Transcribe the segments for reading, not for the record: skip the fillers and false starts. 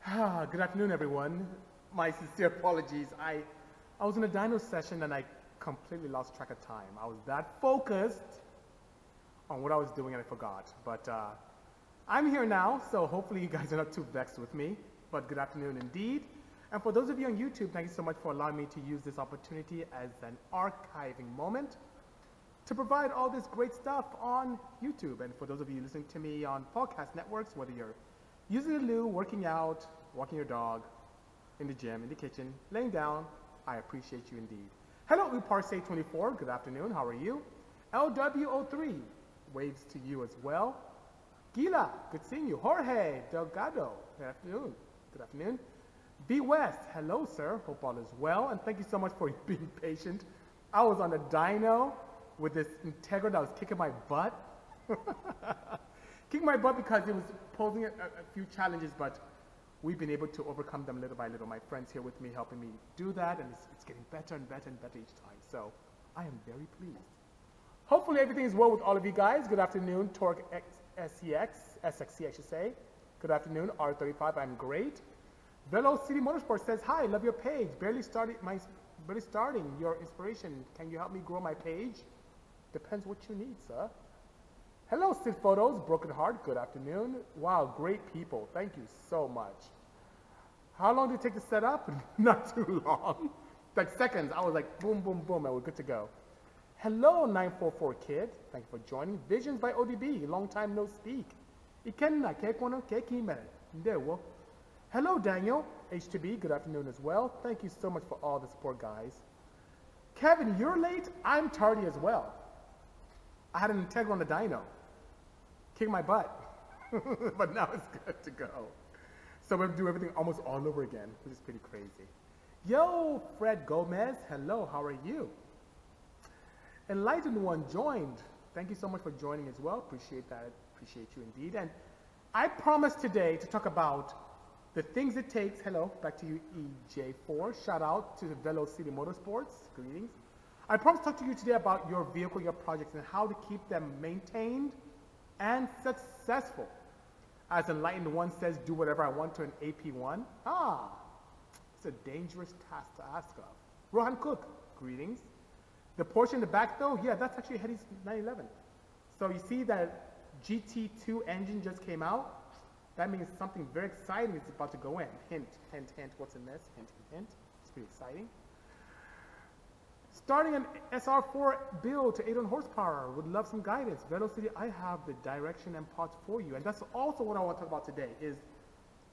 Good afternoon, everyone. My sincere apologies. I was in a dyno session and I completely lost track of time. I was that focused on what I was doing and I forgot. But I'm here now, so hopefully you guys are not too vexed with me. But good afternoon indeed. And for those of you on YouTube, thank you so much for allowing me to use this opportunity as an archiving moment to provide all this great stuff on YouTube. And for those of you listening to me on podcast networks, whether you're using the loo, working out, walking your dog, in the gym, in the kitchen, laying down, I appreciate you indeed. Hello, Uparse24, good afternoon, how are you? LWO3, waves to you as well. Gila, good seeing you. Jorge Delgado, good afternoon. Good afternoon. B West, hello sir, hope all is well, and thank you so much for being patient. I was on a dyno with this Integra that was kicking my butt. Kicking my butt because it was posing a few challenges, but we've been able to overcome them little by little. My friends here with me helping me do that, and it's getting better and better and better each time. So I am very pleased. Hopefully everything is well with all of you guys. Good afternoon, Torque SXC I should say. Good afternoon, R35, I'm great. Velo City Motorsport says, hi, love your page. Barely starting your inspiration. Can you help me grow my page? Depends what you need, sir. Hello, Sid Photos, Broken Heart, good afternoon. Wow, great people, thank you so much. How long did it take to set up? Not too long. Like seconds, I was like boom, boom, boom, and we're good to go. Hello, 944 Kid, thank you for joining. Visions by ODB, long time no speak. Hello, Daniel, H2B, good afternoon as well. Thank you so much for all the support, guys. Kevin, you're late, I'm tardy as well. I had an Integra on the dyno. Kick my butt, but now it's good to go. So we're gonna do everything almost all over again, which is pretty crazy. Yo, Fred Gomez, hello, how are you? Enlightened One joined. Thank you so much for joining as well. Appreciate that, appreciate you indeed. And I promised today to talk about the things it takes. Hello, back to you, EJ4. Shout out to the Velo City Motorsports, greetings. I promised to talk to you today about your vehicle, your projects, and how to keep them maintained and successful. As Enlightened One says, do whatever I want to an AP1. It's a dangerous task to ask of. Rohan Cook, greetings. The Porsche in the back though, yeah, that's actually a Heddy's 911. So you see that GT2 engine just came out. That means something very exciting is about to go in. Hint, hint, hint, what's in this? Hint, hint, hint. It's pretty exciting. Starting an SR4 build to 800 horsepower, would love some guidance. Velocity, I have the direction and parts for you. And that's also what I want to talk about today is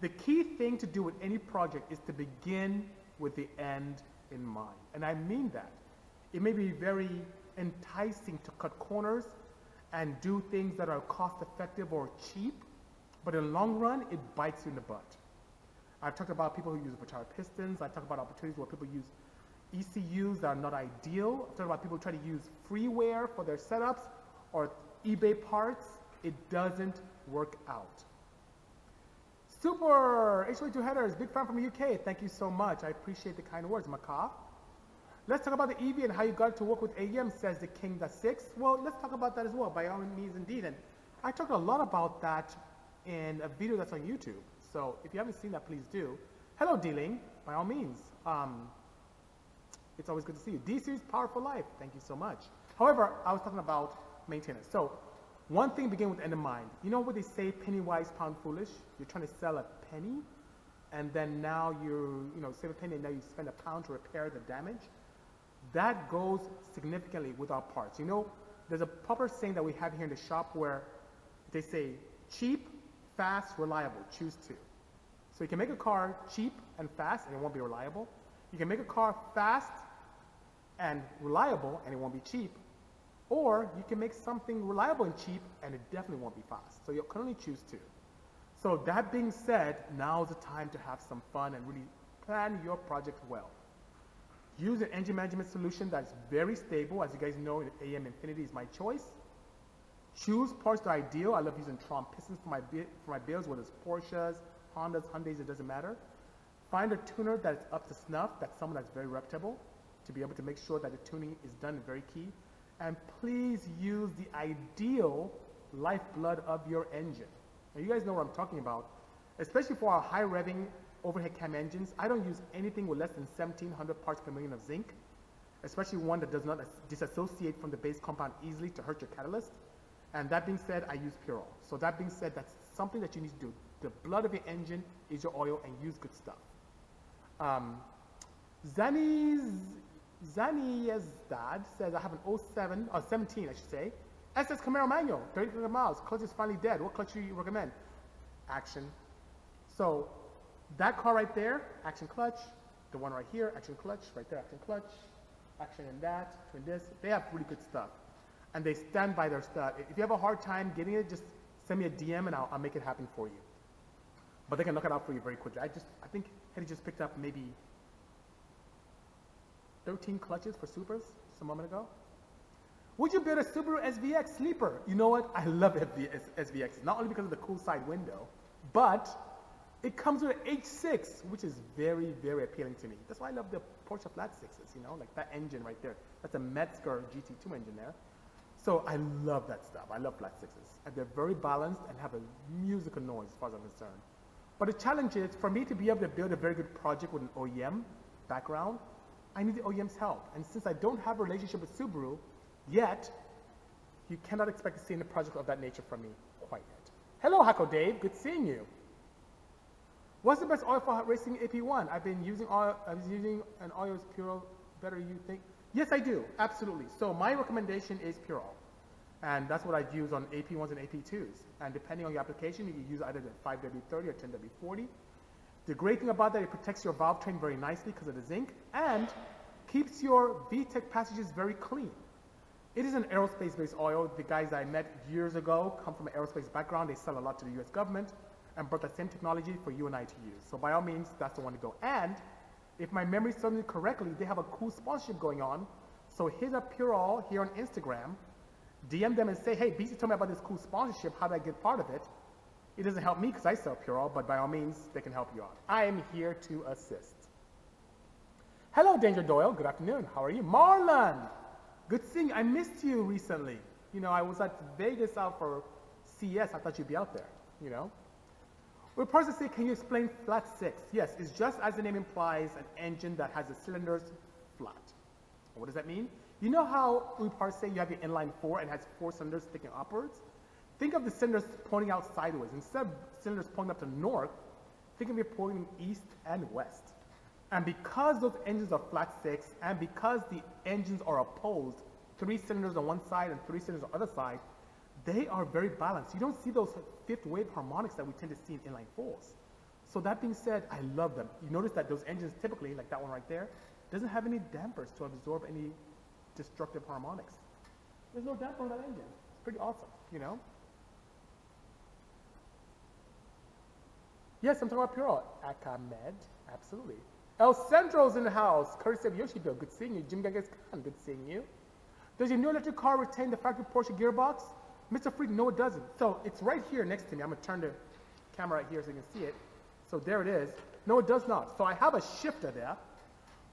the key thing to do with any project is to begin with the end in mind. And I mean that. It may be very enticing to cut corners and do things that are cost effective or cheap, but in the long run, it bites you in the butt. I've talked about people who use rotary pistons. I've talked about opportunities where people use ECUs that are not ideal. I've talked about people who try to use freeware for their setups or eBay parts. It doesn't work out. Super H22 headers, big fan from the UK. Thank you so much. I appreciate the kind words, Maka. Let's talk about the EV and how you got it to work with AEM, says the King.6. Well, let's talk about that as well, by all means indeed. And I talked a lot about that in a video that's on YouTube. So if you haven't seen that, please do. Hello, D-Ling, by all means. It's always good to see you. D-Series Power for Life, thank you so much. However, I was talking about maintenance. So one thing begin with end in mind. You know what they say, penny wise, pound foolish? You're trying to sell a penny, and then now you save a penny and now you spend a pound to repair the damage. That goes significantly with our parts. You know, there's a popular saying that we have here in the shop where they say cheap, fast, reliable, choose two. So you can make a car cheap and fast and it won't be reliable. You can make a car fast and reliable and it won't be cheap. Or you can make something reliable and cheap and it definitely won't be fast. So you can only choose two. So that being said, now is the time to have some fun and really plan your project well. Use an engine management solution that's very stable. As you guys know, AM Infinity is my choice. Choose parts that are ideal. I love using Tron pistons for my builds, whether it's Porsches, Hondas, Hyundais, it doesn't matter. Find a tuner that's up to snuff, that's someone that's very reputable, to be able to make sure that the tuning is done is very key. And please use the ideal lifeblood of your engine. Now you guys know what I'm talking about. Especially for our high revving overhead cam engines, I don't use anything with less than 1700 parts per million of zinc, especially one that does not disassociate from the base compound easily to hurt your catalyst. And that being said, I use Purol. So that being said, that's something that you need to do. The blood of your engine is your oil, and use good stuff. Zani's dad says, I have an 17, I should say. SS Camaro manual, 30 miles, clutch is finally dead. What clutch do you recommend? Action. So that car right there, action clutch. The one right here, action clutch. Right there, action clutch. Action in that, twin this. They have really good stuff. And they stand by their stuff. If you have a hard time getting it, just send me a DM and I'll make it happen for you. But they can knock it out for you very quickly. I think Hetty just picked up maybe 13 clutches for Supras just a moment ago. Would you build a Subaru SVX sleeper? You know what? I love SVXs, not only because of the cool side window, but it comes with an H6, which is very, very appealing to me. That's why I love the Porsche flat sixes, you know, like that engine right there. That's a Metzger GT2 engine there. So I love that stuff. I love flat sixes. And they're very balanced and have a musical noise as far as I'm concerned. But the challenge is, for me to be able to build a very good project with an OEM background, I need the OEM's help. And since I don't have a relationship with Subaru yet, you cannot expect to see any project of that nature from me quite yet. Hello, Hako Dave. Good seeing you. What's the best oil for racing AP1? I've been using oil. I was using an oil Purol. Better, you think? Yes, I do. Absolutely. So my recommendation is Purol. And that's what I use on AP1s and AP2s. And depending on your application, you can use either the 5W30 or 10W40. The great thing about that, it protects your valve train very nicely because of the zinc and keeps your VTEC passages very clean. It is an aerospace-based oil. The guys I met years ago come from an aerospace background. They sell a lot to the US government and brought that same technology for you and I to use. So by all means, that's the one to go. And if my memory serves me correctly, they have a cool sponsorship going on. So hit up Purol here on Instagram, DM them and say, hey, Bisi told me about this cool sponsorship. How do I get part of it? It doesn't help me because I sell Purol, but by all means, they can help you out. I am here to assist. Hello, Danger Doyle. Good afternoon. How are you? Marlon. Good seeing you. I missed you recently. You know, I was at Vegas out for CES. I thought you'd be out there, you know. With parts to say, can you explain flat six? Yes, it's just as the name implies, an engine that has the cylinders flat. What does that mean? You know how we parts say you have your inline 4 and has 4 cylinders sticking upwards? Think of the cylinders pointing out sideways. Instead of cylinders pointing up to north, think of it pointing east and west. And because those engines are flat six, and because the engines are opposed, 3 cylinders on one side and 3 cylinders on the other side, they are very balanced. You don't see those fifth wave harmonics that we tend to see in inline 4s. So that being said, I love them. You notice that those engines typically, like that one right there, doesn't have any dampers to absorb any destructive harmonics. There's no damper on that engine. It's pretty awesome, you know? Yes, I'm talking about Purol. Akamed, absolutely. El Centro's in the house. Courtesy of Yoshito, good seeing you. Jim Genghis Khan, good seeing you. Does your new electric car retain the factory Porsche gearbox? Mr. Freak, no it doesn't. So it's right here next to me. I'm gonna turn the camera right here so you can see it. So there it is. No, it does not. So I have a shifter there,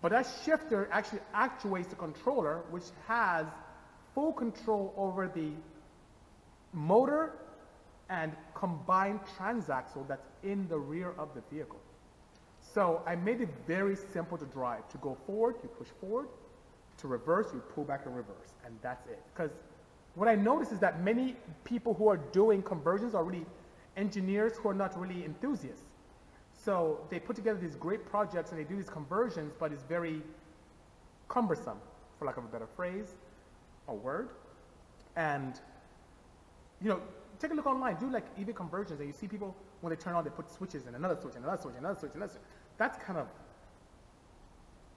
but that shifter actually actuates the controller, which has full control over the motor and combined transaxle that's in the rear of the vehicle. So I made it very simple to drive. To go forward, you push forward. To reverse, you pull back and reverse. And that's it. Because what I noticed is that many people who are doing conversions are really engineers who are not really enthusiasts. So they put together these great projects and they do these conversions, but it's very cumbersome, for lack of a better phrase or word. And, you know, take a look online. Do like EV conversions and you see people, when they turn on, they put switches and another switch, another switch, another switch, another switch. That's kind of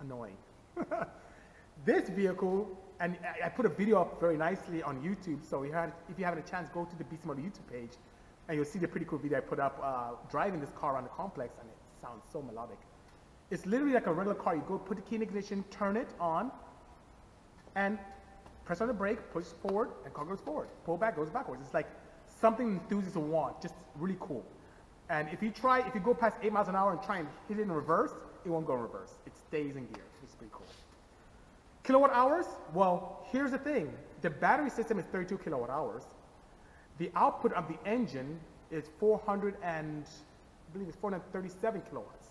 annoying. This vehicle, and I put a video up very nicely on YouTube, so if you have a chance, go to the Bisimoto YouTube page, and you'll see the pretty cool video I put up driving this car around the complex, and it sounds so melodic. It's literally like a regular car. You go put the key in ignition, turn it on, and press on the brake, push forward, and car goes forward. Pull back, goes backwards. It's like something enthusiasts want, just really cool. And if you go past 8 miles an hour and try and hit it in reverse, it won't go in reverse. It stays in gear, which is pretty cool. Kilowatt hours? Well, here's the thing. The battery system is 32 kilowatt hours. The output of the engine is 400 and believe it's 437 kilowatts,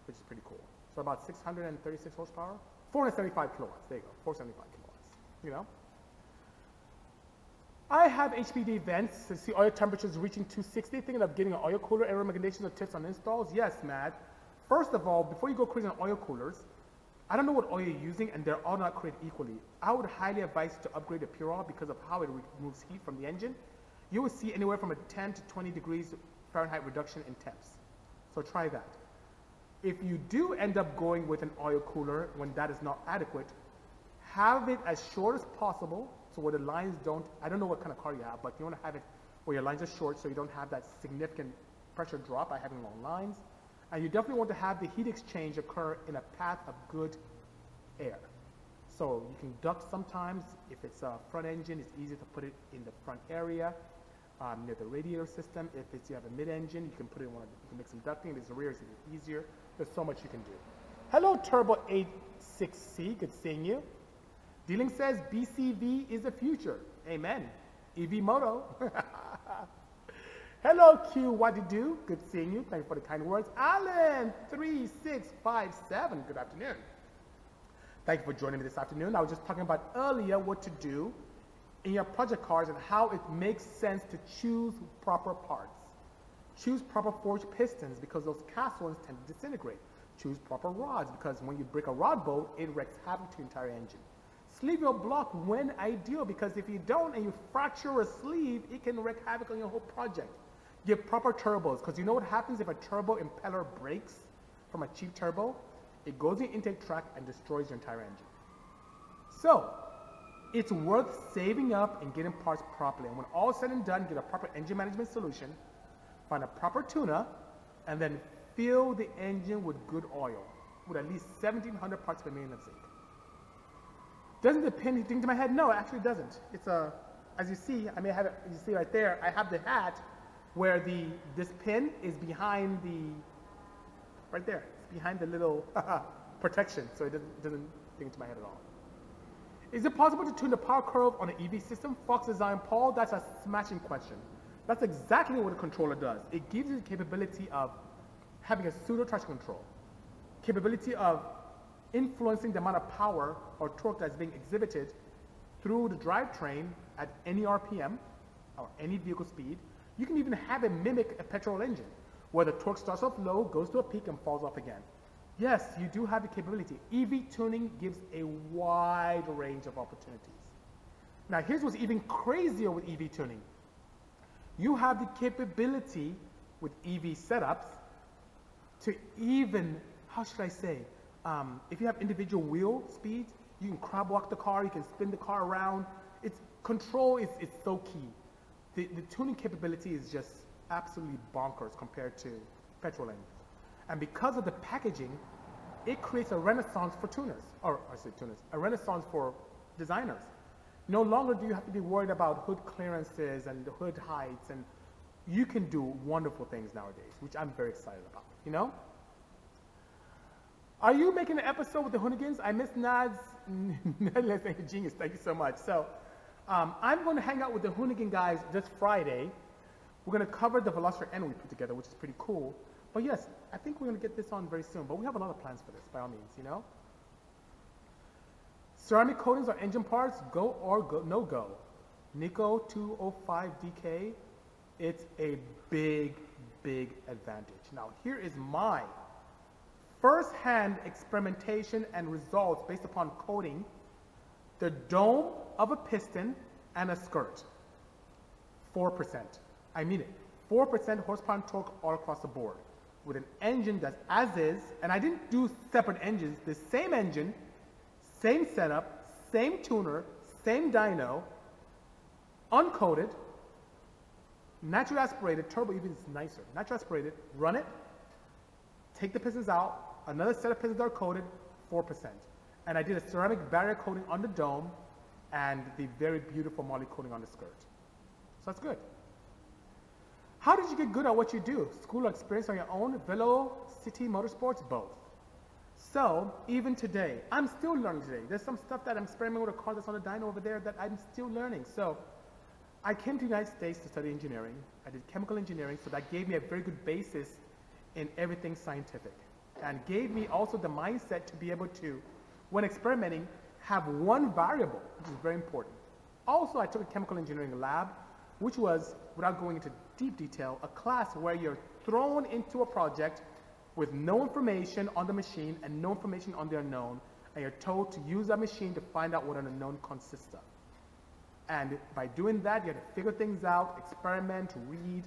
which is pretty cool. So about 636 horsepower, 475 kilowatts. There you go, 475 kilowatts. You know. I have HPD vents to see oil temperatures reaching 260. Thinking of getting an oil cooler. Any recommendations or tips on installs? Yes, Matt. First of all, before you go crazy on oil coolers, I don't know what oil you're using, and they're all not created equally. I would highly advise you to upgrade to pure oil because of how it removes heat from the engine. You will see anywhere from a 10 to 20 degrees Fahrenheit reduction in temps. So try that. If you do end up going with an oil cooler when that is not adequate, have it as short as possible so where the lines don't, I don't know what kind of car you have, but you want to have it where your lines are short so you don't have that significant pressure drop by having long lines. And you definitely want to have the heat exchange occur in a path of good air. So you can duct sometimes. If it's a front engine, it's easier to put it in the front area near the radiator system. If it's you have a mid-engine, you can put it in one. You can make some ducting. If it's the rear, it's even easier. There's so much you can do. Hello, Turbo 86C. Good seeing you. Dealing says BCV is the future. Amen. Bisimoto. Hello, Q. What do you do? Good seeing you. Thank you for the kind words. Alan 3657. Good afternoon. Thank you for joining me this afternoon. I was just talking about earlier what to do in your project cars and how it makes sense to choose proper parts. Choose proper forged pistons because those cast ones tend to disintegrate. Choose proper rods because when you break a rod bolt, it wreaks havoc to the entire engine. Sleeve your block when ideal because if you don't and you fracture a sleeve, it can wreak havoc on your whole project. Give proper turbos because you know what happens if a turbo impeller breaks from a cheap turbo? It goes in the intake tract and destroys your entire engine. So, it's worth saving up and getting parts properly. And when all is said and done, get a proper engine management solution, find a proper tuner, and then fill the engine with good oil with at least 1,700 parts per million of zinc. Doesn't the pin think to my head? No, it actually doesn't. It's a, as you see, I may have it, you see right there, I have the hat where this pin is behind the, right there. It's behind the little protection, so it doesn't think to my head at all. Is it possible to tune the power curve on an EV system? Fox Design Paul, that's a smashing question. That's exactly what a controller does. It gives you the capability of having a pseudo traction control, capability of influencing the amount of power or torque that's being exhibited through the drivetrain at any RPM or any vehicle speed. You can even have it mimic a petrol engine, where the torque starts off low, goes to a peak, and falls off again. Yes, you do have the capability. EV tuning gives a wide range of opportunities. Now, here's what's even crazier with EV tuning. You have the capability with EV setups to even, how should I say, if you have individual wheel speeds, you can crab walk the car, you can spin the car around. Control is so key. The tuning capability is just absolutely bonkers compared to petrol engines. And because of the packaging, it creates a renaissance for tuners, or I say tuners, a renaissance for designers. No longer do you have to be worried about hood clearances and the hood heights, and you can do wonderful things nowadays, which I'm very excited about, you know? Are you making an episode with the Hoonigans? I miss Nad's, genius, thank you so much. So, I'm going to hang out with the Hoonigan guys this Friday. We're going to cover the Velociraptor N we put together, which is pretty cool. But yes, I think we're going to get this on very soon. But we have a lot of plans for this, by all means, you know? Ceramic coatings on engine parts, go or go, no go. Nico 205DK, it's a big, big advantage. Now, here is my first-hand experimentation and results based upon coating the dome of a piston and a skirt. 4%. I mean it. 4% horsepower and torque all across the board. With an engine that's as is, and I didn't do separate engines, the same engine, same setup, same tuner, same dyno, uncoated, naturally aspirated, turbo even is nicer. Naturally aspirated, run it, take the pistons out, another set of pistons are coated, 4%. And I did a ceramic barrier coating on the dome and the very beautiful moly coating on the skirt. So that's good. How did you get good at what you do? School or experience on your own? Velo, city, motorsports, both. So even today, I'm still learning today. There's some stuff that I'm experimenting with a car that's on the dyno over there that I'm still learning. So I came to the United States to study engineering. I did chemical engineering, so that gave me a very good basis in everything scientific, and gave me also the mindset to be able to, when experimenting, have one variable, which is very important. Also, I took a chemical engineering lab, which was, without going into deep detail, a class where you're thrown into a project with no information on the machine and no information on the unknown, and you're told to use that machine to find out what an unknown consists of. And by doing that, you have to figure things out, experiment, read.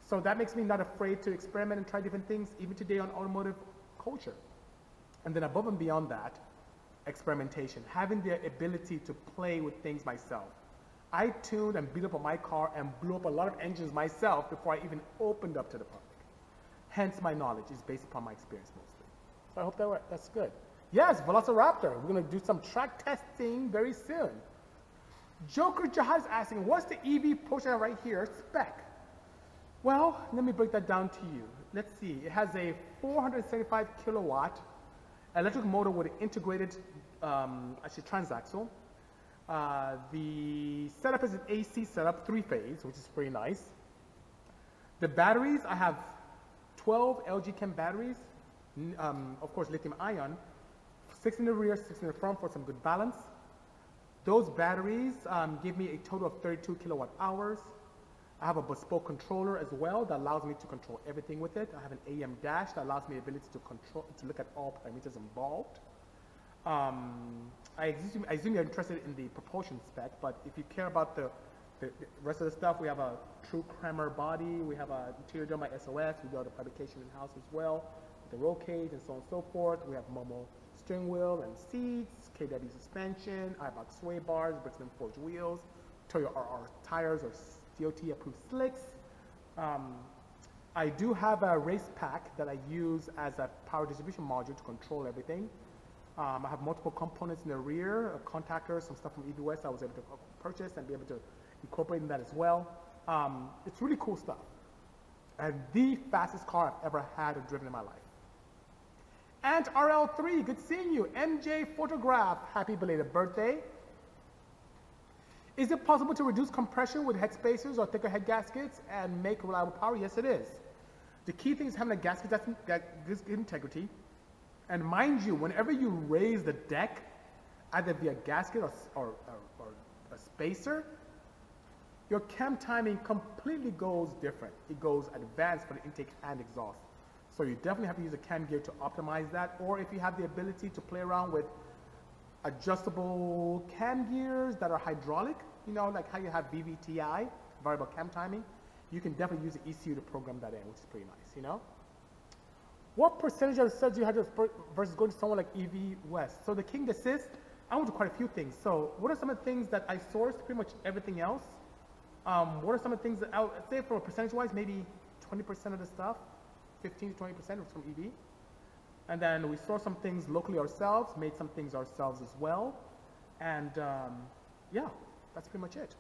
So that makes me not afraid to experiment and try different things, even today on automotive culture. And then above and beyond that, experimentation, having the ability to play with things myself. I tuned and beat up on my car and blew up a lot of engines myself before I even opened up to the public. Hence, my knowledge is based upon my experience mostly. So I hope that's good. Yes, Velociraptor. We're going to do some track testing very soon. Joker Jahad is asking, what's the EV portion right here spec? Well, let me break that down to you. Let's see. It has a 475 kilowatt electric motor with an integrated, actually transaxle. The setup is an AC setup, 3-phase, which is pretty nice. The batteries, I have 12 LG Chem batteries, of course lithium ion, 6 in the rear, 6 in the front for some good balance. Those batteries give me a total of 32 kilowatt hours. I have a bespoke controller as well that allows me to control everything with it. I have an AM dash that allows me the ability to look at all parameters involved. I assume you're interested in the propulsion spec, but if you care about the rest of the stuff, we have a true Kramer body, we have a interior done by SOS, we do all the fabrication in-house as well, the roll cage and so on and so forth. We have Momo steering wheel and seats, KW suspension, IBOX sway bars, Brixton forged wheels, Toyo RR tires or DOT approved slicks. I do have a race pack that I use as a power distribution module to control everything. I have multiple components in the rear, contactors, some stuff from EV West I was able to purchase and be able to incorporate in that as well. It's really cool stuff. And the fastest car I've ever had or driven in my life. And RL3, good seeing you. MJ Photograph, happy belated birthday. Is it possible to reduce compression with head spacers or thicker head gaskets and make reliable power? Yes, it is. The key thing is having a gasket that gives integrity. And mind you, whenever you raise the deck, either via gasket or a spacer, your cam timing completely goes different. It goes advanced for the intake and exhaust. So you definitely have to use a cam gear to optimize that, or if you have the ability to play around with adjustable cam gears that are hydraulic, you know, like how you have VVTI, variable cam timing, you can definitely use the ECU to program that in, which is pretty nice, you know? What percentage of the sets do you have versus going to someone like EV West? So the King Assist, I went to quite a few things. So what are some of the things that I sourced? Pretty much everything else. What are some of the things that I would say for percentage-wise, maybe 20% of the stuff, 15 to 20% was from EV. And then we sourced some things locally ourselves, made some things ourselves as well. And yeah, that's pretty much it.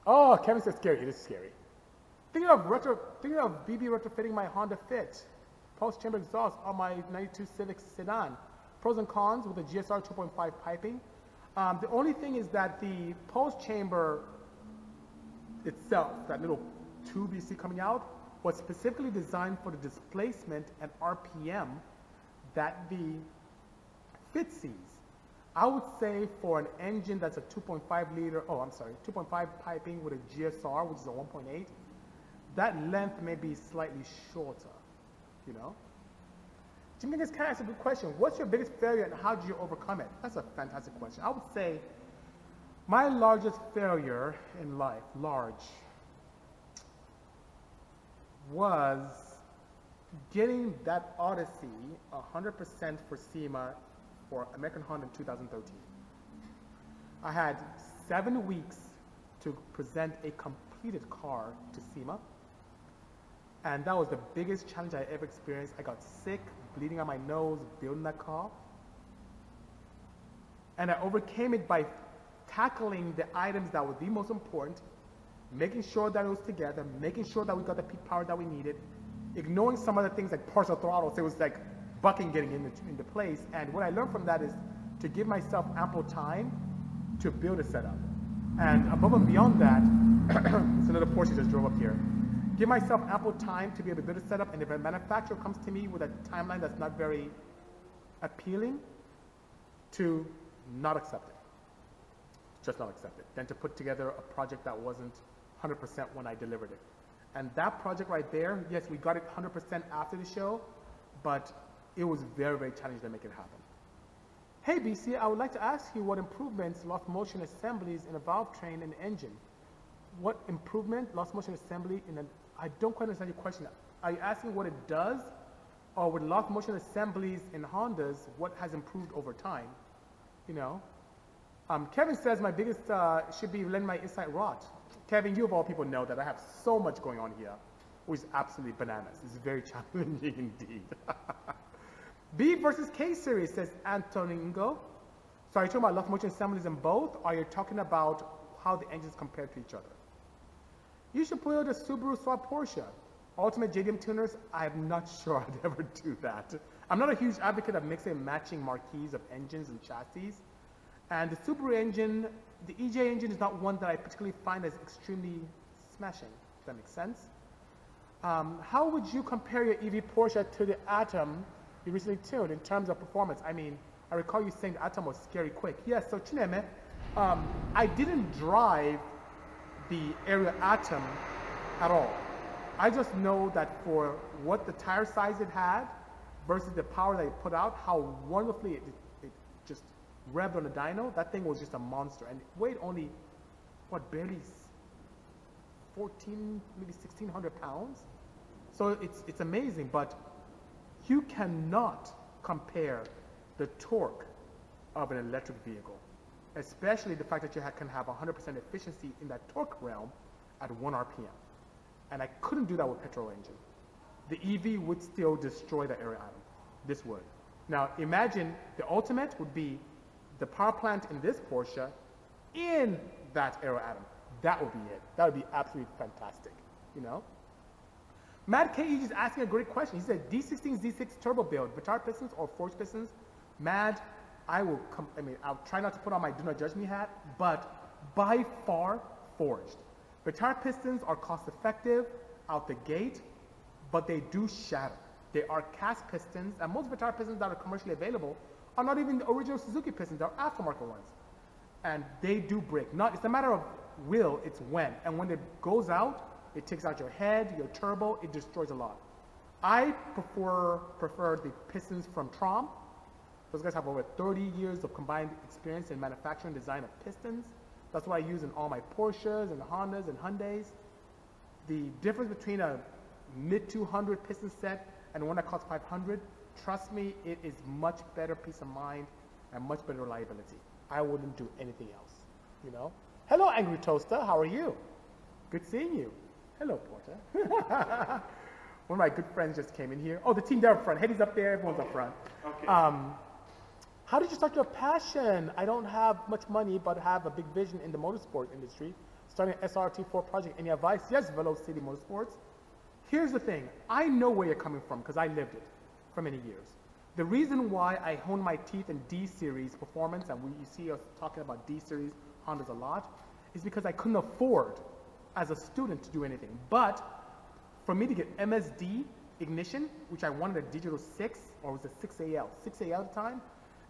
Oh, Kevin says scary. It is scary. Thinking of BB retrofitting my Honda Fit, pulse chamber exhaust on my 92 Civic sedan. Pros and cons with the GSR 2.5 piping. The only thing is that the pulse chamber itself, that little tube you see coming out, was specifically designed for the displacement and RPM that the Fit sees. I would say for an engine that's a 2.5 piping with a GSR, which is a 1.8, that length may be slightly shorter, you know? Jim Dingus kind of asked a good question. What's your biggest failure and how did you overcome it? That's a fantastic question. I would say my largest failure in life, was getting that Odyssey 100% for SEMA for American Honda in 2013. I had 7 weeks to present a completed car to SEMA. And that was the biggest challenge I ever experienced. I got sick, bleeding out my nose, building that car. And I overcame it by tackling the items that were the most important, making sure that it was together, making sure that we got the peak power that we needed, ignoring some other things like partial throttle, so it was like bucking getting into place. And what I learned from that is to give myself ample time to build a setup. And above and beyond that, it's another Porsche just drove up here. Give myself ample time to be able to build a setup, and if a manufacturer comes to me with a timeline that's not very appealing, to not accept it. Just not accept it. Then to put together a project that wasn't 100% when I delivered it. And that project right there, yes, we got it 100% after the show, but it was very, very challenging to make it happen. Hey BC, I would like to ask you what improvements lost motion assemblies in a valve train and engine. What improvement lost motion assembly in an, I don't quite understand your question. Are you asking what it does? Or with lost motion assemblies in Hondas, what has improved over time? You know? Kevin says my biggest should be letting my inside rot. Kevin, you of all people know that I have so much going on here, which is absolutely bananas. It's very challenging indeed. B versus K series, says Antoningo. So are you talking about lost motion assemblies in both, or are you talking about how the engines compare to each other? You should build a Subaru swap Porsche. Ultimate JDM tuners, I'm not sure I'd ever do that. I'm not a huge advocate of mixing and matching marquees of engines and chassis. And the Subaru engine, the EJ engine is not one that I particularly find as extremely smashing, if that makes sense. How would you compare your EV Porsche to the Atom you recently tuned in terms of performance? I mean, I recall you saying the Atom was scary quick. Yes, so Chineme, I didn't drive the Area Atom at all. I just know that for what the tire size it had versus the power that it put out, how wonderfully it just revved on the dyno, that thing was just a monster. And it weighed only, what, barely 14, maybe 1,600 pounds. So it's amazing, but you cannot compare the torque of an electric vehicle, especially the fact that you can have 100% efficiency in that torque realm at 1 RPM. And I couldn't do that with petrol engine. The EV would still destroy the Area Atom. This would. Now imagine the ultimate would be the power plant in this Porsche in that Area Atom. That would be it. That would be absolutely fantastic, you know? Matt K. is asking a great question. He said, D16 Z6 turbo build, Vitar pistons or forged pistons? Matt, I'll try not to put on my do not judge me hat, but by far forged. Vitar pistons are cost effective out the gate, but they do shatter. They are cast pistons, and most Vitar pistons that are commercially available are not even the original Suzuki pistons, they're aftermarket ones. And they do break. It's a matter of will, it's when. And when it goes out, it takes out your head, your turbo, it destroys a lot. I prefer the pistons from Trom. Those guys have over 30 years of combined experience in manufacturing and design of pistons. That's what I use in all my Porsches and Hondas and Hyundais. The difference between a mid-200 piston set and one that costs 500, trust me, it is much better peace of mind and much better reliability. I wouldn't do anything else, you know? Hello, Angry Toaster, how are you? Good seeing you. Hello, Porter. One of my good friends just came in here. Oh, the team there up front. Heady's up there, everyone's up front. Okay. How did you start your passion? I don't have much money, but have a big vision in the motorsport industry. Starting an SRT4 project. Any advice? Yes, Velo City Motorsports. Here's the thing. I know where you're coming from because I lived it for many years. The reason why I honed my teeth in D-Series performance, and you see us talking about D-Series Hondas a lot, is because I couldn't afford as a student to do anything. But for me to get MSD ignition, which I wanted a digital 6, or was it 6AL? 6AL at the time,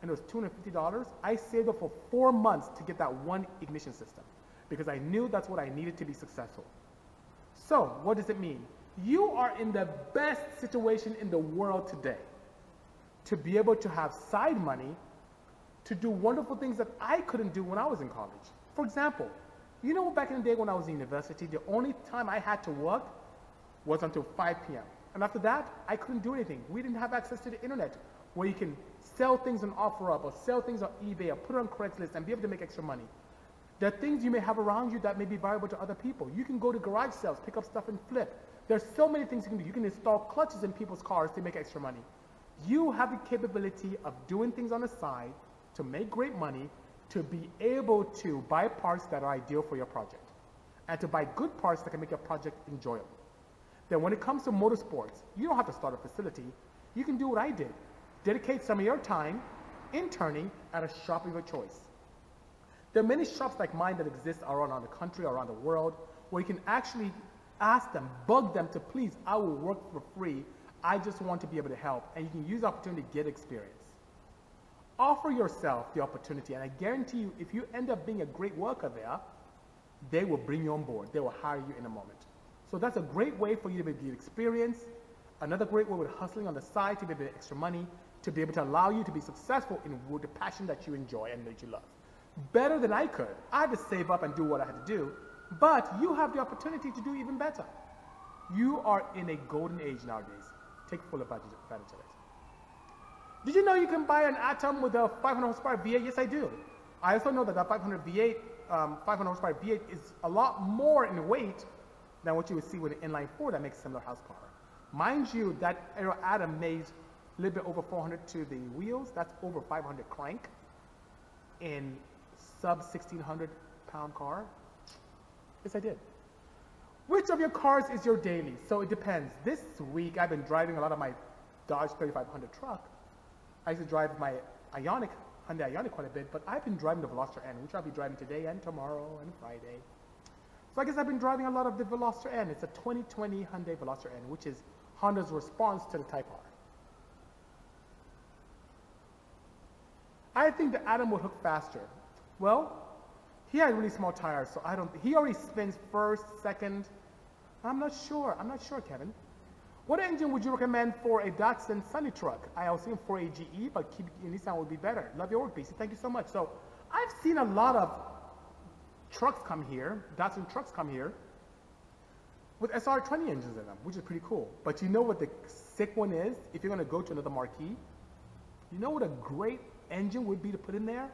and it was $250. I saved up for 4 months to get that one ignition system because I knew that's what I needed to be successful. So what does it mean? You are in the best situation in the world today to be able to have side money to do wonderful things that I couldn't do when I was in college. For example, you know, back in the day when I was in university, the only time I had to work was until 5 p.m. And after that, I couldn't do anything. We didn't have access to the internet where you can sell things on OfferUp or sell things on eBay or put it on Craigslist and be able to make extra money. There are things you may have around you that may be valuable to other people. You can go to garage sales, pick up stuff and flip. There's so many things you can do. You can install clutches in people's cars to make extra money. You have the capability of doing things on the side to make great money, to be able to buy parts that are ideal for your project, and to buy good parts that can make your project enjoyable. Then when it comes to motorsports, you don't have to start a facility. You can do what I did. Dedicate some of your time interning at a shop of your choice. There are many shops like mine that exist around the country, around the world, where you can actually ask them, bug them to please, I will work for free. I just want to be able to help. And you can use the opportunity to get experience. Offer yourself the opportunity, and I guarantee you, if you end up being a great worker there, they will bring you on board. They will hire you in a moment. So that's a great way for you to get experience. Another great way with hustling on the side to be able to get extra money, to be able to allow you to be successful in the passion that you enjoy and that you love. Better than I could. I had to save up and do what I had to do, but you have the opportunity to do even better. You are in a golden age nowadays. Take full advantage of it. Did you know you can buy an Atom with a 500 horsepower V8? Yes, I do. I also know that that 500 horsepower V8 is a lot more in weight than what you would see with an inline 4 that makes similar horsepower. Mind you, that Atom weighs a little bit over 400 to the wheels. That's over 500 crank in sub 1,600 pound car. Yes, I did. Which of your cars is your daily? So it depends. This week, I've been driving a lot of my Dodge 3500 truck. I used to drive my Hyundai Ioniq quite a bit, but I've been driving the Veloster N, which I'll be driving today and tomorrow and Friday. So I guess I've been driving a lot of the Veloster N. It's a 2020 Hyundai Veloster N, which is Honda's response to the Type R. I think the Atom would hook faster. Well, he had really small tires, so he already spins first, second. I'm not sure, Kevin. What engine would you recommend for a Datsun Sunny truck? I was thinking for a GE, but Nissan would be better. Love your work, Bisi. Thank you so much. So I've seen a lot of trucks come here, Datsun trucks come here, with SR20 engines in them, which is pretty cool. But you know what the sick one is? If you're going to go to another marquee, you know what a great engine would be to put in there?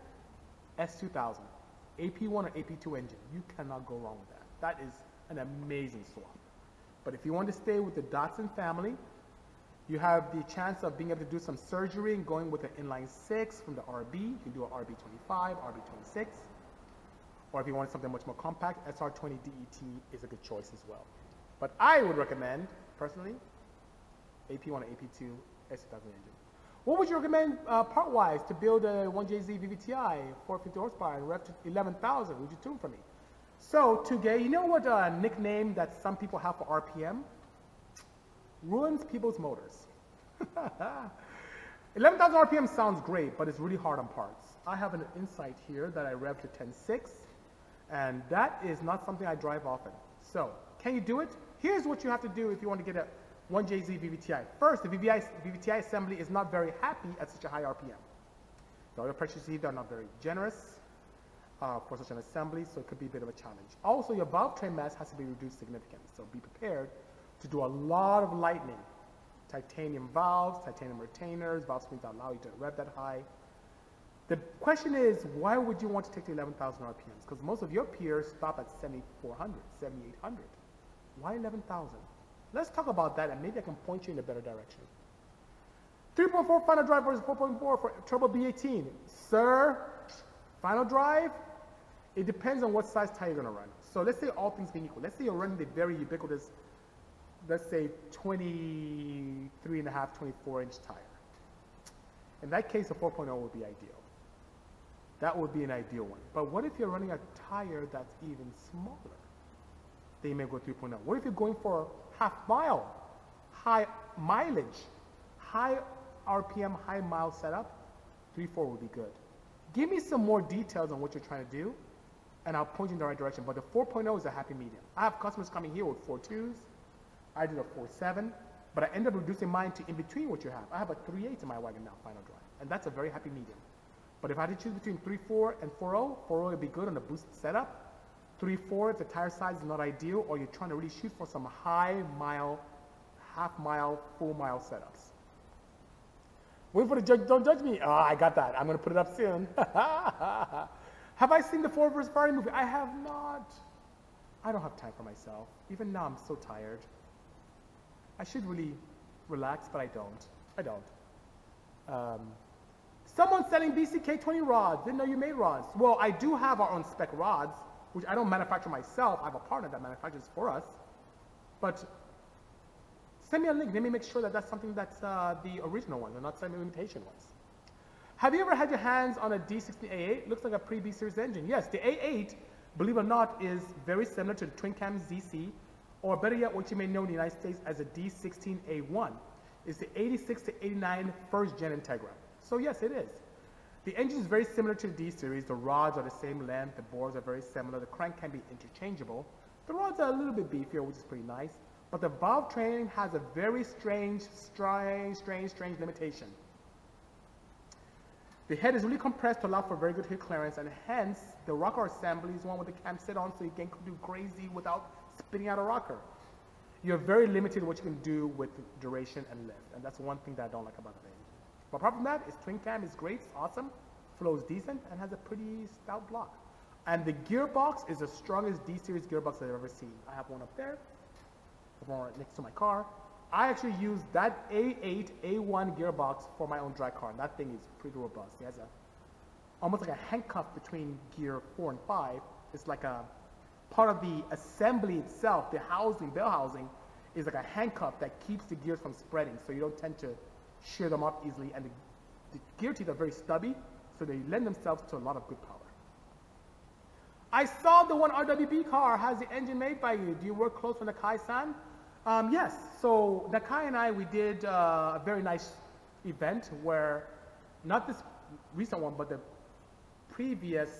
S2000. AP1 or AP2 engine. You cannot go wrong with that. That is an amazing swap. But if you want to stay with the Datsun family, you have the chance of being able to do some surgery and going with an inline 6 from the RB. You can do an RB25, RB26. Or if you want something much more compact, SR20 DET is a good choice as well. But I would recommend, personally, AP1 or AP2 S2000 engine. What would you recommend part-wise to build a 1JZ VVTi, 450 horsepower, and rev to 11,000? Would you tune for me? So, 2Gay, you know what nickname that some people have for RPM? Ruins people's motors. 11,000 RPM sounds great, but it's really hard on parts. I have an Insight here that I rev to 10.6, and that is not something I drive often. So, can you do it? Here's what you have to do if you want to get a 1JZ VVTi. First, the VVTi assembly is not very happy at such a high RPM. The oil pressures received are not very generous for such an assembly, so it could be a bit of a challenge. Also, your valve train mass has to be reduced significantly, so be prepared to do a lot of lightning. Titanium valves, titanium retainers, valve springs that allow you to rev that high. The question is, why would you want to take to 11,000 RPMs? Because most of your peers stop at 7,400, 7,800. Why 11,000? Let's talk about that, and maybe I can point you in a better direction. 3.4 final drive versus 4.4 for turbo B18. Sir, final drive, it depends on what size tire you're going to run. So let's say all things being equal. Let's say you're running the very ubiquitous, let's say 23.5, 24-inch tire. In that case, a 4.0 would be ideal. That would be an ideal one. But what if you're running a tire that's even smaller? Then you may go 3.0. What if you're going for half mile, high mileage, high RPM, high mile setup? 3.4 would be good. Give me some more details on what you're trying to do, and I'll point you in the right direction. But the 4.0 is a happy medium. I have customers coming here with 4.2s. I did a 4.7, but I ended up reducing mine to in between what you have. I have a 3.8 in my wagon now, final drive, and that's a very happy medium. But if I had to choose between 3.4 and 4.0, 4.0 would be good on the boosted setup. 3.4, if the tire size is not ideal, or you're trying to really shoot for some high mile, half mile, full mile setups. Wait for the judge, don't judge me. Oh, I got that. I'm going to put it up soon. Have I seen the Ford vs. Ferrari movie? I have not. I don't have time for myself. Even now, I'm so tired. I should really relax, but I don't. Someone selling BCK20 rods. Didn't know you made rods. Well, I do have our own spec rods, which I don't manufacture myself. I have a partner that manufactures for us. But send me a link. Let me make sure that that's something that's the original one and not some imitation ones. Have you ever had your hands on a D16A8? Looks like a pre-B series engine. Yes, the A8, believe it or not, is very similar to the twin cam ZC, or better yet, what you may know in the United States as a D16A1. It's the 86 to 89 first gen Integra. So yes, it is. The engine is very similar to the D series. The rods are the same length. The bores are very similar. The crank can be interchangeable. The rods are a little bit beefier, which is pretty nice. But the valve train has a very strange limitation. The head is really compressed to allow for very good hit clearance, and hence the rocker assembly is one with the cam sit on, so you can do crazy without spinning out a rocker. You're very limited what you can do with duration and lift, and that's one thing that I don't like about the engine. But apart from that, its twin cam is great, it's awesome, flows decent, and has a pretty stout block. And the gearbox is the strongest D-series gearbox I've ever seen. I have one up there, the one right next to my car. I actually use that A8, A1 gearbox for my own drag car, and that thing is pretty robust. It has almost like a handcuff between gear 4 and 5. It's like a part of the assembly itself, the housing, bell housing, is like a handcuff that keeps the gears from spreading, so you don't tend to shear them off easily. And the gear teeth are very stubby, so they lend themselves to a lot of good power. I saw the one RWB car has the engine made by you. Do you work close with Nakai-san? Yes, so Nakai and I, we did a very nice event where, not this recent one, but the previous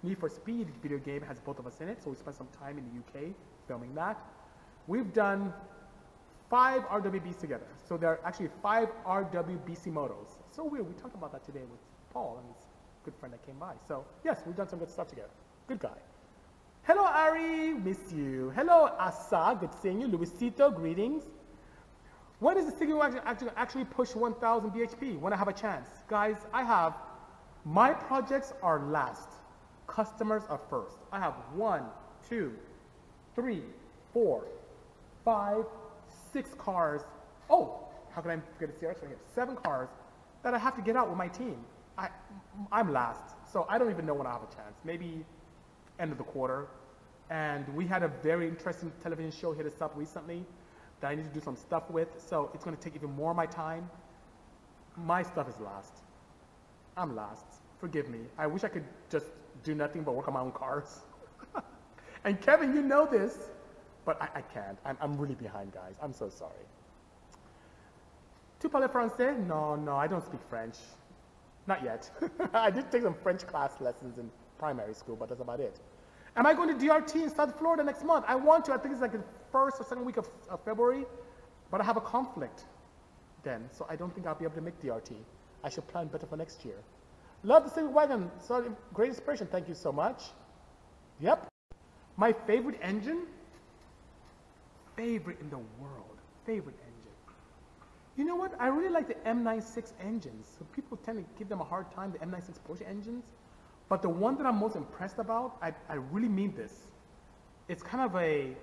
Need for Speed video game has both of us in it, so we spent some time in the UK filming that. We've done 5 RWBs together, so there are actually 5 RW Bisimotos. So weird, we talked about that today with Paul and his good friend that came by. So yes, we've done some good stuff together. Good guy. Hello, Ari, miss you. Hello, Asa, good seeing you. Luisito, greetings. When is the signal actually push 1000 bhp? When I have a chance. Guys, my projects are last. Customers are first. I have 1, 2, 3, 4, 5, 6 cars. Oh, how can I forget a CRX right here? 7 cars that I have to get out with my team. I'm last, so I don't even know when I have a chance. Maybe end of the quarter. And we had a very interesting television show hit us up recently that I need to do some stuff with, so it's going to take even more of my time. My stuff is last. I'm last. Forgive me. I wish I could just do nothing but work on my own cars. And Kevin, you know this, but I can't. I'm really behind, guys. I'm so sorry. Tu parles français? No, I don't speak French. Not yet. I did take some French class lessons in primary school, but that's about it. Am I going to DRT in South Florida next month? I want to. I think it's like the 1st or 2nd week of February, but I have a conflict then, so I don't think I'll be able to make DRT. I should plan better for next year. Love the Civic Wagon. So great inspiration. Thank you so much. Yep. My favorite engine? Favorite in the world. Favorite engine. You know what? I really like the M96 engines. So people tend to give them a hard time, the M96 Porsche engines. But the one that I'm most impressed about, I really mean this. It's kind of a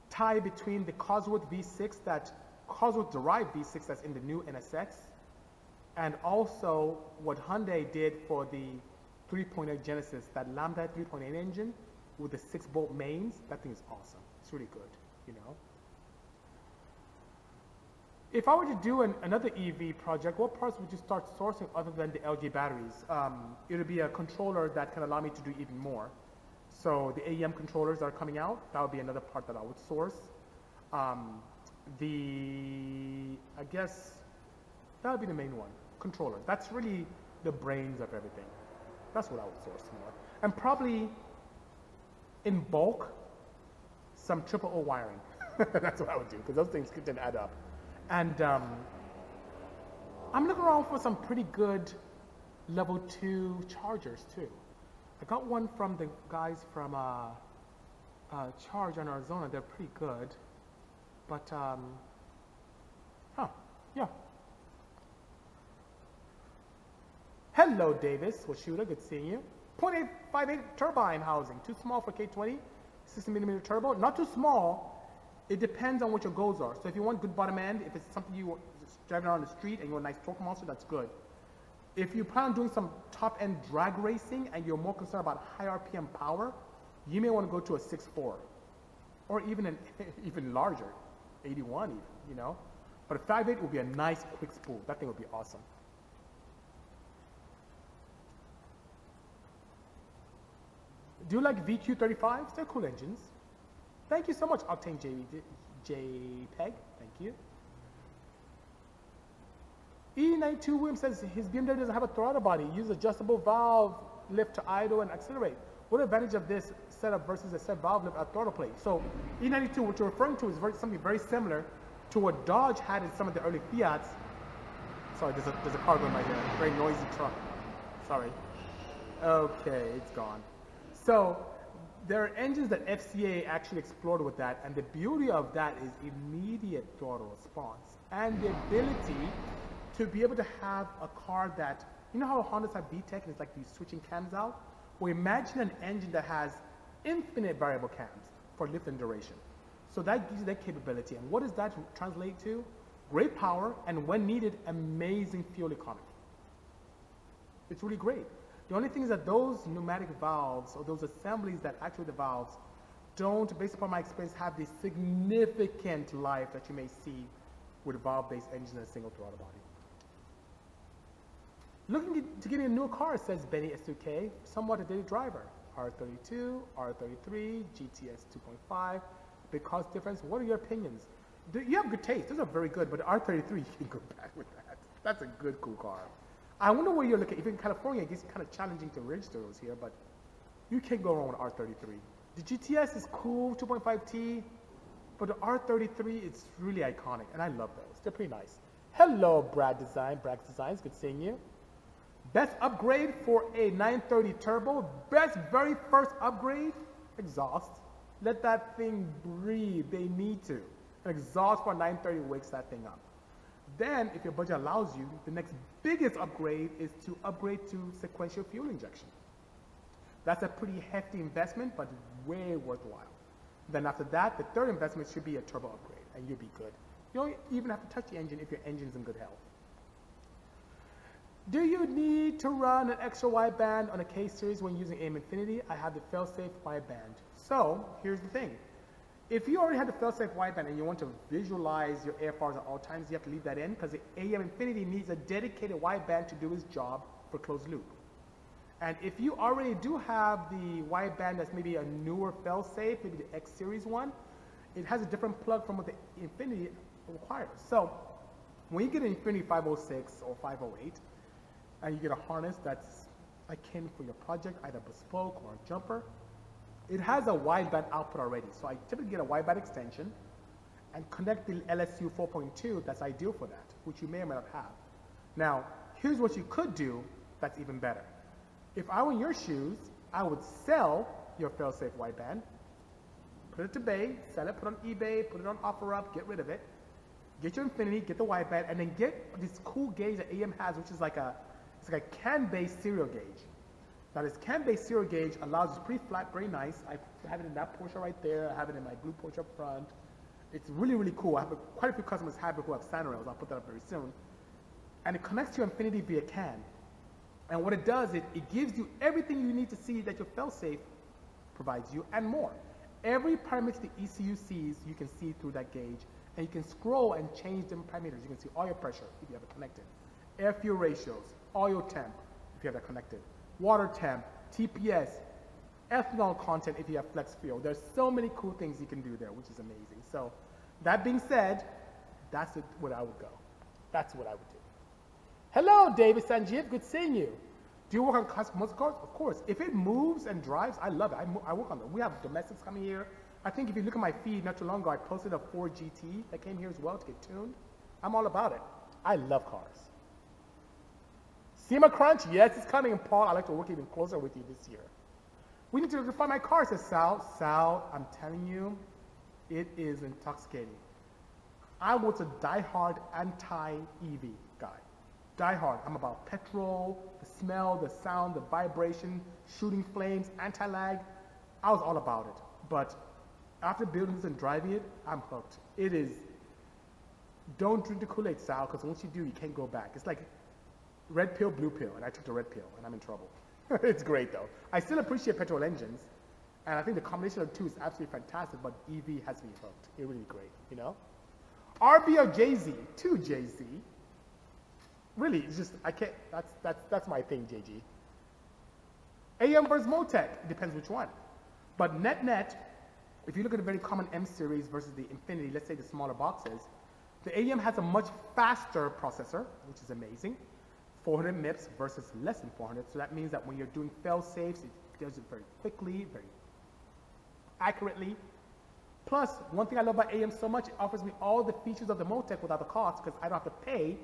tie between the Cosworth V6, Cosworth derived V6 that's in the new NSX, and also what Hyundai did for the 3.8 Genesis, that Lambda 3.8 engine with the 6-bolt mains. That thing is awesome. It's really good, you know. If I were to do another EV project, what parts would you start sourcing other than the LG batteries? It would be a controller that can allow me to do even more. So the AEM controllers that are coming out, that would be another part that I would source. I guess that would be the main one, controller. That's really the brains of everything. That's what I would source more. And probably in bulk, some triple O wiring. That's what I would do, because those things could then add up. And I'm looking around for some pretty good level 2 chargers too. I got one from the guys from Charge in Arizona. They're pretty good. But, yeah. Hello, Davis. Washuda, good seeing you. 0.858 turbine housing. Too small for K20. 60mm turbo. Not too small. It depends on what your goals are. So if you want good bottom end, if it's something you driving around the street and you want a nice torque monster, that's good. If you plan on doing some top end drag racing and you're more concerned about high RPM power, you may want to go to a 6.4 or even an even larger, 81 even, you know. But a 5.8 would be a nice quick spool. That thing would be awesome. Do you like VQ35s? They're cool engines. Thank you so much, Octane JPEG. Thank you. E92 Williams says his BMW doesn't have a throttle body. Use adjustable valve lift to idle and accelerate. What advantage of this setup versus a set valve lift at throttle plate? So E92, what you're referring to is something very similar to what Dodge had in some of the early Fiats. Sorry, there's a car going by here. Very noisy truck. Sorry. Okay, it's gone. So there are engines that FCA actually explored with that, and the beauty of that is immediate throttle response and the ability to be able to have a car that, you know how Hondas have VTEC and it's like you switching cams out? Well, imagine an engine that has infinite variable cams for lift and duration. So that gives you that capability. And what does that translate to? Great power, and when needed, amazing fuel economy. It's really great. The only thing is that those pneumatic valves or those assemblies that actuate the valves don't, based upon my experience, have the significant life that you may see with valve-based engines and a single throttle body. Looking to get a new car, says Benny S2K, somewhat a daily driver. R32, R33, GTS 2.5, big cost difference. What are your opinions? You have good taste. Those are very good, but R33, you can go back with that. That's a good, cool car. I wonder where you're looking. If in California, it gets kind of challenging to register those here, but you can't go wrong with R33. The GTS is cool, 2.5T, but the R33, it's really iconic, and I love those. They're pretty nice. Hello, Brad Designs, good seeing you. Best upgrade for a 930 turbo, best very first upgrade, exhaust. Let that thing breathe, they need to. An exhaust for a 930 wakes that thing up. Then, if your budget allows you, the next biggest upgrade is to upgrade to sequential fuel injection. That's a pretty hefty investment, but way worthwhile. Then after that, the third investment should be a turbo upgrade, and you'll be good. You don't even have to touch the engine if your engine's in good health. Do you need to run an extra wideband on a K-Series when using AM Infinity? I have the fail-safe wideband. So, here's the thing. If you already have the fail-safe wideband and you want to visualize your AFRs at all times, you have to leave that in because the AM Infinity needs a dedicated wideband to do its job for closed loop. And if you already do have the wideband that's maybe a newer fail-safe, maybe the X-Series one, it has a different plug from what the Infinity requires. So, when you get an Infinity 506 or 508, and you get a harness that's akin for your project, either bespoke or a jumper, it has a wideband output already. So I typically get a wideband extension and connect the LSU 4.2 that's ideal for that, which you may or may not have. Now, here's what you could do that's even better. If I were in your shoes, I would sell your fail-safe wideband, put it to bay, sell it, put it on eBay, put it on OfferUp, get rid of it, get your Infinity, get the wideband, and then get this cool gauge that AM has, which is like a CAN-based serial gauge. Now this CAN-based serial gauge allows, it's pretty flat, very nice. I have it in that Porsche right there. I have it in my blue Porsche up front. It's really, really cool. I have quite a few customers have it who have sand rails. I'll put that up very soon. And it connects to your Infinity via CAN. And what it does, it gives you everything you need to see that your fail-safe provides you and more. Every parameter the ECU sees, you can see through that gauge. And you can scroll and change them parameters. You can see all your pressure if you have it connected. Air fuel ratios, oil temp if you have that connected, water temp, TPS, ethanol content if you have flex fuel. There's so many cool things you can do there, which is amazing. So that being said, that's what I would go. That's what I would do. Hello, David Sanjeev, good seeing you. Do you work on custom muscle cars? Of course. If it moves and drives, I love it. I work on them. We have domestics coming here. I think if you look at my feed not too long ago, I posted a Ford GT that came here as well to get tuned. I'm all about it. I love cars. SEMA Crunch, yes, it's coming. And Paul, I'd like to work even closer with you this year. We need to find my car, says Sal. Sal, I'm telling you, it is intoxicating. I was a diehard anti-EV guy. Diehard. I'm about petrol, the smell, the sound, the vibration, shooting flames, anti-lag. I was all about it. But after building this and driving it, I'm hooked. It is, don't drink the Kool-Aid, Sal, because once you do, you can't go back. It's like red pill, blue pill, and I took the red pill, and I'm in trouble. It's great, though. I still appreciate petrol engines, and I think the combination of the two is absolutely fantastic, but EV has me hooked. It's really great, you know? RB or Jay-Z? To Jay-Z. Really, it's just, I can't, that's my thing, JG. AM versus Motec, it depends which one. But net, if you look at a very common M series versus the Infinity, let's say the smaller boxes, the AM has a much faster processor, which is amazing. 400 MIPS versus less than 400. So that means that when you're doing fail safes, it does it very quickly, very accurately. Plus, one thing I love about AM so much, it offers me all the features of the Motec without the cost because I don't have to pay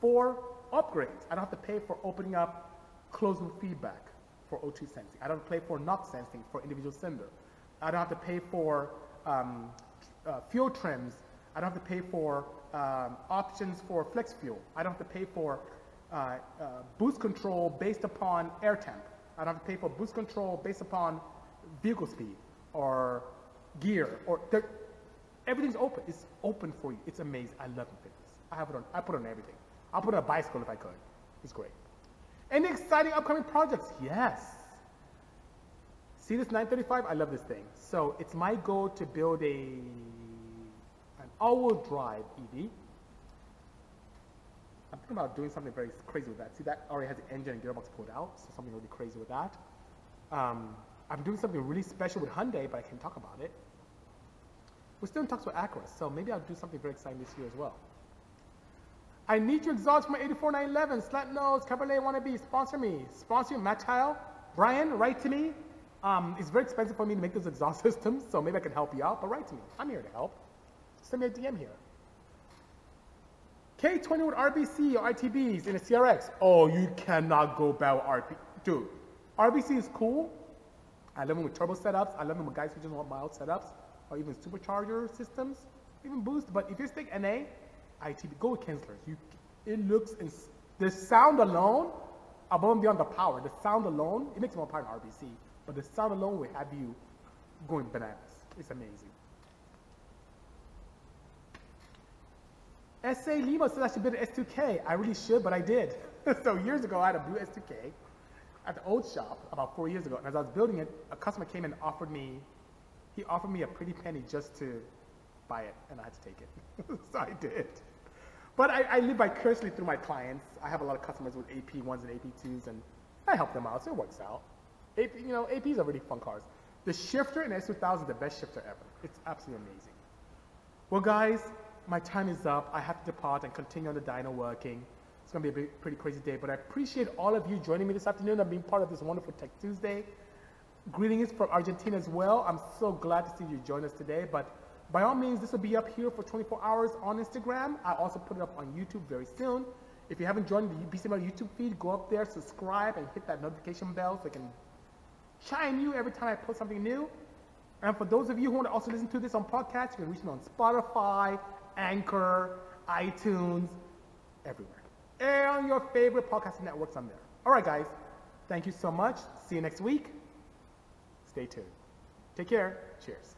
for upgrades. I don't have to pay for opening up closed loop feedback for O2 sensing. I don't have to pay for knock sensing for individual sender. I don't have to pay for fuel trims. I don't have to pay for options for flex fuel. I don't have to pay for boost control based upon air temp. I don't have to pay for boost control based upon vehicle speed or gear. Everything's open. It's open for you. It's amazing. I love Infinitys. I put it on everything. I'll put it on a bicycle if I could. It's great. Any exciting upcoming projects? Yes. See this 935? I love this thing. So it's my goal to build an all-wheel drive EV. I'm thinking about doing something very crazy with that. See, that already has the engine and gearbox pulled out, so something really crazy with that. I'm doing something really special with Hyundai, but I can't talk about it. We're still in talks with Acura, so maybe I'll do something very exciting this year as well. I need your exhaust for my 84911, slant nose, Cabriolet wannabe, sponsor me. Sponsor you, Matt Tile. Brian, write to me. It's very expensive for me to make those exhaust systems, so maybe I can help you out, but write to me. I'm here to help. Send me a DM here. K20 with RBC or ITBs in a CRX. Oh, you cannot go bad with RBC. Dude, RBC is cool. I love them with turbo setups. I love them with guys who just want mild setups or even supercharger systems, even boost. But if you stick NA, ITB, go with Kinslers. It looks, the sound alone, above and beyond the power, the sound alone, it makes more power than RBC, but the sound alone will have you going bananas. It's amazing. SA Lima says I should build an S2K. I really should, but I did. So years ago, I had a blue S2K at the old shop about 4 years ago. And as I was building it, a customer came and offered me a pretty penny just to buy it, and I had to take it. So I did. But I live vicariously through my clients. I have a lot of customers with AP1s and AP2s, and I help them out, so it works out. APs are really fun cars. The shifter in S2000 is the best shifter ever. It's absolutely amazing. Well, guys, my time is up. I have to depart and continue on the dyno working. It's going to be a pretty crazy day, but I appreciate all of you joining me this afternoon and being part of this wonderful Tech Tuesday. Greetings from Argentina as well. I'm so glad to see you join us today, but by all means, this will be up here for 24 hours on Instagram. I also put it up on YouTube very soon. If you haven't joined the Bisimoto YouTube feed, go up there, subscribe, and hit that notification bell so I can chime you every time I post something new. And for those of you who want to also listen to this on podcasts, you can reach me on Spotify, Anchor, iTunes, everywhere. And on your favorite podcasting networks, I'm there. All right, guys. Thank you so much. See you next week. Stay tuned. Take care. Cheers.